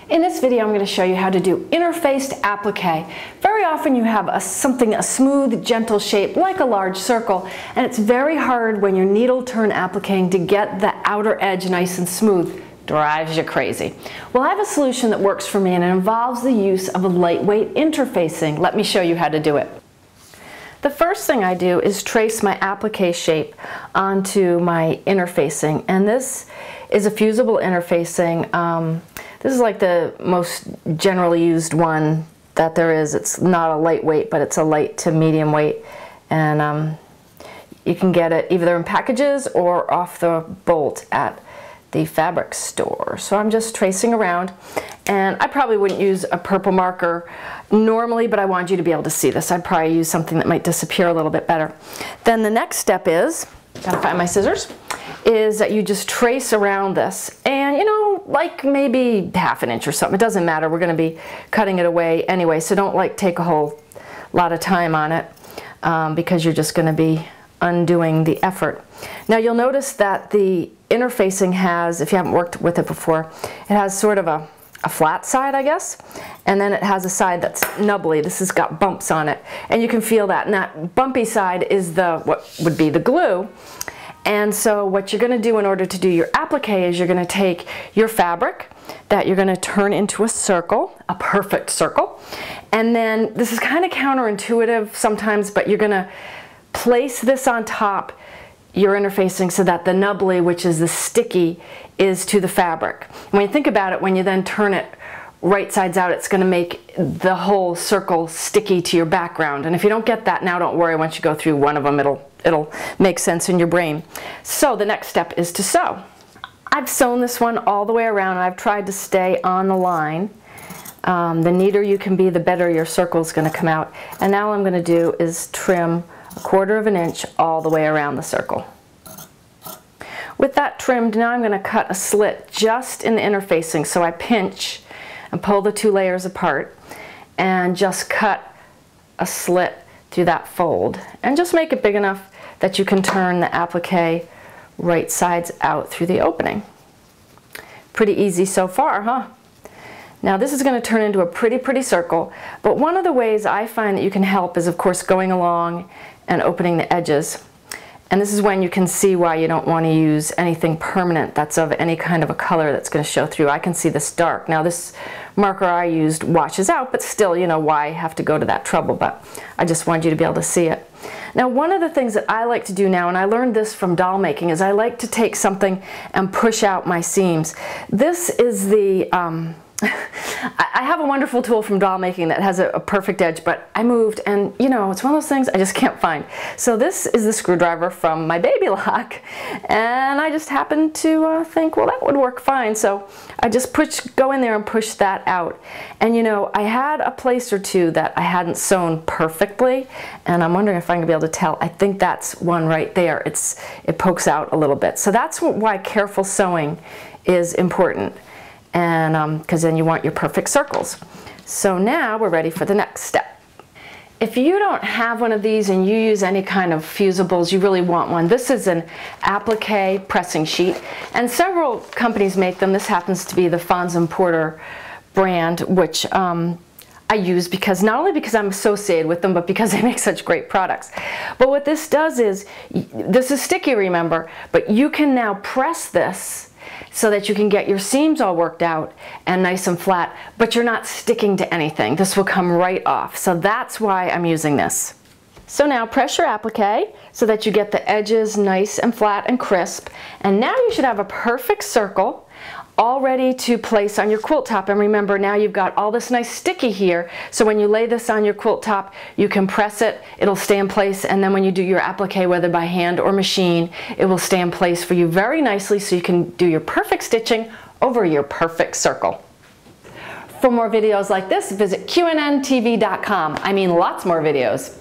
In this video, I'm going to show you how to do interfaced applique. Very often you have a smooth, gentle shape like a large circle, and it's very hard when you're needle turn appliquing to get the outer edge nice and smooth. Drives you crazy. Well, I have a solution that works for me, and it involves the use of a lightweight interfacing. Let me show you how to do it. The first thing I do is trace my applique shape onto my interfacing, and this is a fusible interfacing. This is like the most generally used one that there is. It's not a lightweight, but it's a light to medium weight, and you can get it either in packages or off the bolt at the fabric store. So I'm just tracing around, and I probably wouldn't use a purple marker normally, but I want you to be able to see this. I'd probably use something that might disappear a little bit better. Then the next step is, gotta find my scissors, is that you just trace around this, and like maybe ½ inch or something. It doesn't matter, we're gonna be cutting it away anyway, so don't like take a whole lot of time on it because you're just gonna be undoing the effort. Now you'll notice that the interfacing has, if you haven't worked with it before, it has sort of a flat side, I guess, and then it has a side that's nubbly. This has got bumps on it, and you can feel that, and that bumpy side is what would be the glue. And so what you're going to do in order to do your applique is you're going to take your fabric that you're going to turn into a circle, a perfect circle, and then this is kind of counterintuitive sometimes, but you're going to place this on top your interfacing so that the nubbly, which is the sticky, is to the fabric. When you think about it, when you then turn it right sides out, it's going to make the whole circle sticky to your background. And if you don't get that now, don't worry. Once you go through one of them, it'll make sense in your brain. So the next step is to sew. I've sewn this one all the way around. I've tried to stay on the line. The neater you can be, the better your circle is going to come out. And now all I'm going to do is trim 1/4 inch all the way around the circle. With that trimmed, now I'm going to cut a slit just in the interfacing. So I pinch and pull the two layers apart and just cut a slit through that fold, and just make it big enough that you can turn the applique right sides out through the opening. Pretty easy so far, huh? Now this is going to turn into a pretty circle, but one of the ways I find that you can help is, of course, going along and opening the edges. And this is when you can see why you don't want to use anything permanent that's of any kind of a color that's going to show through. I can see this dark. Now this marker I used washes out, but still, why have to go to that trouble? But I just wanted you to be able to see it. Now one of the things that I like to do now, and I learned this from doll making, is I like to take something and push out my seams. This is the I have a wonderful tool from doll making that has a perfect edge, but I moved, and it's one of those things I just can't find. So this is the screwdriver from my baby lock, and I just happened to think, well, that would work fine. So I just go in there and push that out. And I had a place or two that I hadn't sewn perfectly, and I'm wondering if I'm gonna be able to tell. I think that's one right there. It pokes out a little bit. So that's why careful sewing is important. And because then you want your perfect circles. So now we're ready for the next step. If you don't have one of these and you use any kind of fusibles, you really want one. This is an applique pressing sheet, and several companies make them. This happens to be the Fons brand, which I use because not only because I'm associated with them, but because they make such great products. But what this does is, this is sticky, remember, but you can now press this so that you can get your seams all worked out and nice and flat, but you're not sticking to anything. This will come right off. So that's why I'm using this. So now press your applique so that you get the edges nice and flat and crisp. And now you should have a perfect circle all ready to place on your quilt top. And remember, now you've got all this nice sticky here, so when you lay this on your quilt top, you can press it, it'll stay in place, and then when you do your applique, whether by hand or machine, it will stay in place for you very nicely, so you can do your perfect stitching over your perfect circle. For more videos like this, visit QNNTV.com. I mean, lots more videos.